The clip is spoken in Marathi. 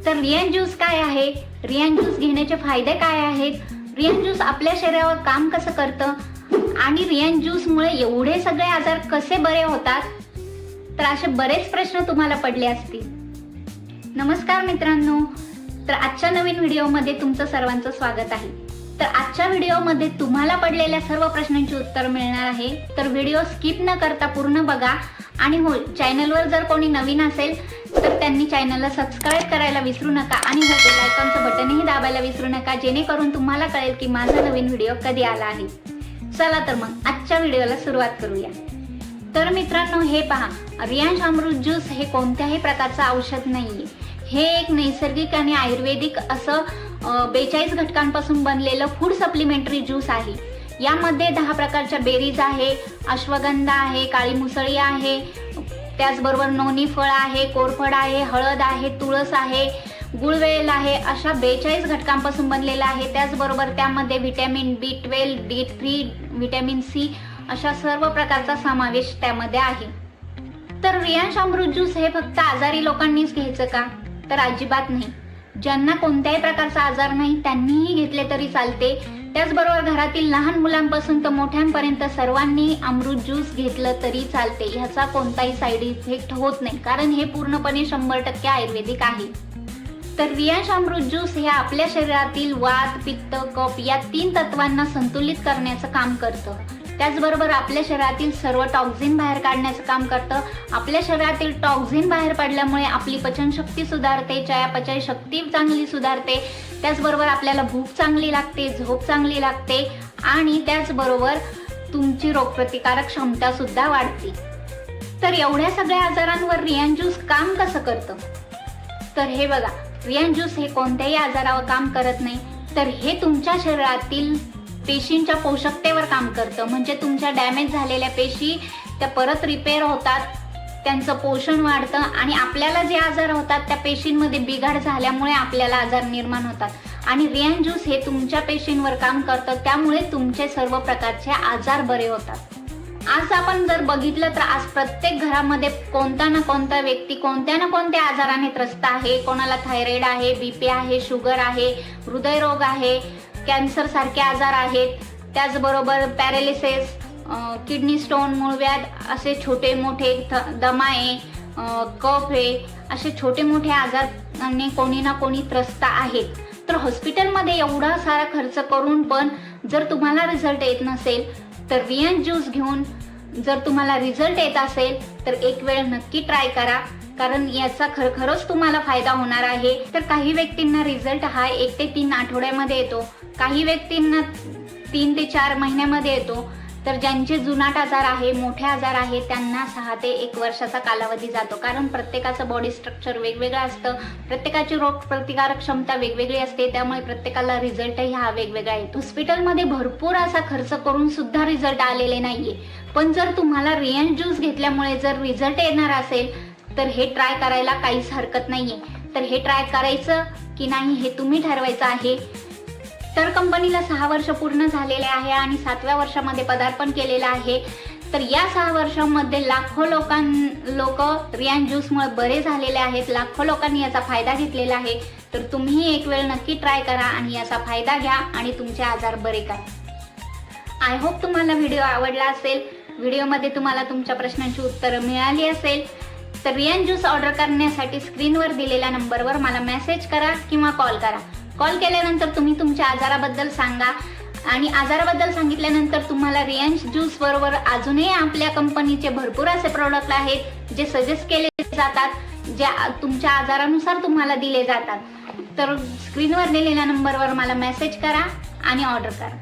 तर रियान ज्यूस काय आहे, रियान ज्यूस घेण्याचे फायदे काय आहेत, रियान ज्यूस आपल्या शरीरावर काम कसं करतं आणि रियान ज्यूसमुळे एवढे सगळे आजार कसे बरे होतात, तर असे बरेच प्रश्न तुम्हाला पडले असतील. नमस्कार मित्रांनो, तर आजच्या नवीन व्हिडिओमध्ये तुमचं सर्वांचं स्वागत आहे. तर आजच्या व्हिडिओमध्ये तुम्हाला पडलेल्या सर्व प्रश्नांची उत्तर मिळणार आहे. तर व्हिडिओ स्किप न करता पूर्ण बघा. आणि हो, चॅनलवर जर कोणी नवीन असेल तर त्यांनी चॅनलला सबस्क्राईब करायला विसरू नका आणि हो, बेल आयकॉनचं बटनही दाबायला विसरू नका, जेणेकरून तुम्हाला कळेल की माझा नवीन व्हिडिओ कधी आला आहे. चला तर मग आजच्या व्हिडिओला सुरुवात करूया. तर मित्रांनो, हे पहा, रियान अमृत ज्यूस हे कोणत्याही प्रकारचं औषध नाहीये. हे एक नैसर्गिक आणि आयुर्वेदिक असं 42 घटकांपासून बनलेलं फूड सप्लिमेंटरी ज्यूस आहे. यामध्ये 10 प्रकारच्या बेरीज आहे, अश्वगंधा आहे, काळी मुसळी आहे, त्याचबरोबर नोनी फळ आहे, कोरफड आहे, हळद आहे, तुळस आहे, गुळवेल आहे, अशा 42 घटकांपासून बनलेलं आहे. त्याचबरोबर त्यामध्ये vitamin B12, D3, vitamin C अशा सर्व प्रकारचा समावेश त्यामध्ये आहे. तर रियान अमृत ज्यूस हे फक्त आजारी लोकांनीच घ्यायचं का? तर अजिबात नाही. ज्यांना कोणत्याही प्रकारचा आजार नाही त्यांनीही घेतले तरी चालते. त्याचबरोबर घरातील लहान मुलांपासून तर मोठ्यांपर्यंत सर्वांनी अमृत ज्यूस घेतलं तरी चालते. ह्याचा कोणताही साईड इफेक्ट होत नाही, कारण हे पूर्णपणे 100% आयुर्वेदिक आहे. तर रियान अमृत ज्यूस हे आपल्या शरीरातील वात, पित्त, कफ या 3 तत्वांना संतुलित करण्याचं काम करतं. त्याचबरोबर आपल्या शरीरातील सर्व टॉक्झिन बाहेर काढण्याचं काम करतं. आपल्या शरीरातील टॉक्झिन बाहेर पडल्यामुळे आपली पचनशक्ती सुधारते, चयापचय शक्ती चांगली सुधारते. त्याचबरोबर आपल्याला भूक चांगली लागते, झोप चांगली लागते आणि त्याचबरोबर तुमची रोगप्रतिकारक क्षमता सुद्धा वाढते. तर एवढ्या सगळ्या आजारांवर रियान ज्यूस काम कसं करतं? तर हे बघा, रियान ज्यूस हे कोणत्याही आजारावर काम करत नाही, तर हे तुमच्या शरीरातील पेशींच्या पोषकतेवर काम करतं. म्हणजे तुमच्या डॅमेज झालेल्या पेशी त्या परत रिपेअर होतात, त्यांचं पोषण वाढतं आणि आपल्याला जे आजार होतात त्या पेशींमध्ये बिघाड झाल्यामुळे आपल्याला आजार निर्माण होतात. आणि रियान ज्यूस हे तुमच्या पेशींवर काम करतं, त्यामुळे तुमचे सर्व प्रकारचे आजार बरे होतात. आज आपण जर बघितलं तर आज प्रत्येक घरामध्ये कोणता ना कोणता व्यक्ती कोणत्या ना कोणत्या आजाराने त्रस्त आहे. कोणाला थायरॉइड आहे, BP आहे, शुगर आहे, हृदयरोग आहे, कॅन्सर सारखे आजार आहेत. त्याचबरोबर पॅरालिसिस, किडनी स्टोन, मूळव्याध असे छोटे मोठे, दमा आहे, कफ आहे, असे छोटे मोठे आजारांनी कोणी ना कोणी त्रस्त आहेत. तर हॉस्पिटलमध्ये एवढा सारा खर्च करून पण जर तुम्हाला रिझल्ट येत नसेल तर रियान ज्यूस घेऊन जर तुम्हाला रिझल्ट येत असेल तर एक वेळ नक्की ट्राय करा, कारण याचा खरंच तुम्हाला फायदा होणार आहे. तर काही व्यक्तींना रिझल्ट हा 1 ते 3 आठवड्यामध्ये येतो, काही व्यक्तींना 3 ते 4 महिन्यामध्ये येतो. तर ज्यांचे जुनाट आजार आहे, मोठे आजार आहे, त्यांना 6 ते 1 वर्षाचा कालावधी जातो, कारण प्रत्येकाचं बॉडी स्ट्रक्चर वेगवेगळं असतं, प्रत्येकाची रोग प्रतिकारक क्षमता वेगवेगळी असते, त्यामुळे प्रत्येकाला रिझल्टही हा वेगवेगळा येतो. हॉस्पिटलमध्ये भरपूर असा खर्च करून सुद्धा रिझल्ट आलेले नाहीये. पण जर तुम्हाला रियान ज्यूस घेतल्यामुळे जर रिझल्ट येणार असेल तर हे ट्राय करायला काहीच हरकत नाहीये. तर हे ट्राय करायचं की नाही हे तुम्ही ठरवायचं आहे. तर कंपनीला 6 वर्ष पूर्ण झालेले आहे आणि 7व्या वर्षामध्ये पदार्पण केलेलं आहे. तर या 6 वर्षांमध्ये लाखो लोक रियान ज्यूसमुळे बरे झालेले आहेत. लाखो लोकांनी याचा फायदा घेतलेला आहे. तर तुम्ही एक वेळ नक्की ट्राय करा आणि याचा फायदा घ्या आणि तुमचे आजार बरे करा. आय होप तुम्हाला व्हिडिओ आवडला असेल. व्हिडिओमध्ये तुम्हाला तुमच्या प्रश्नांची उत्तरं मिळाली असेल. तर रियान ज्यूस ऑर्डर करण्यासाठी स्क्रीनवर दिलेल्या नंबरवर मला मेसेज करा किंवा कॉल करा. कॉल केल्यानंतर तुम्ही तुमच्या आजाराबद्दल सांगा आणि आजाराबद्दल सांगितल्यानंतर तुम्हाला रियान ज्यूस बरोबर अजूनही आपल्या कंपनीचे भरपूर असे प्रोडक्ट आहेत जे सजेस्ट केले जातात, जे तुमच्या आजारानुसार तुम्हाला दिले जातात. तर स्क्रीनवर दिलेल्या नंबरवर मला मेसेज करा आणि ऑर्डर करा.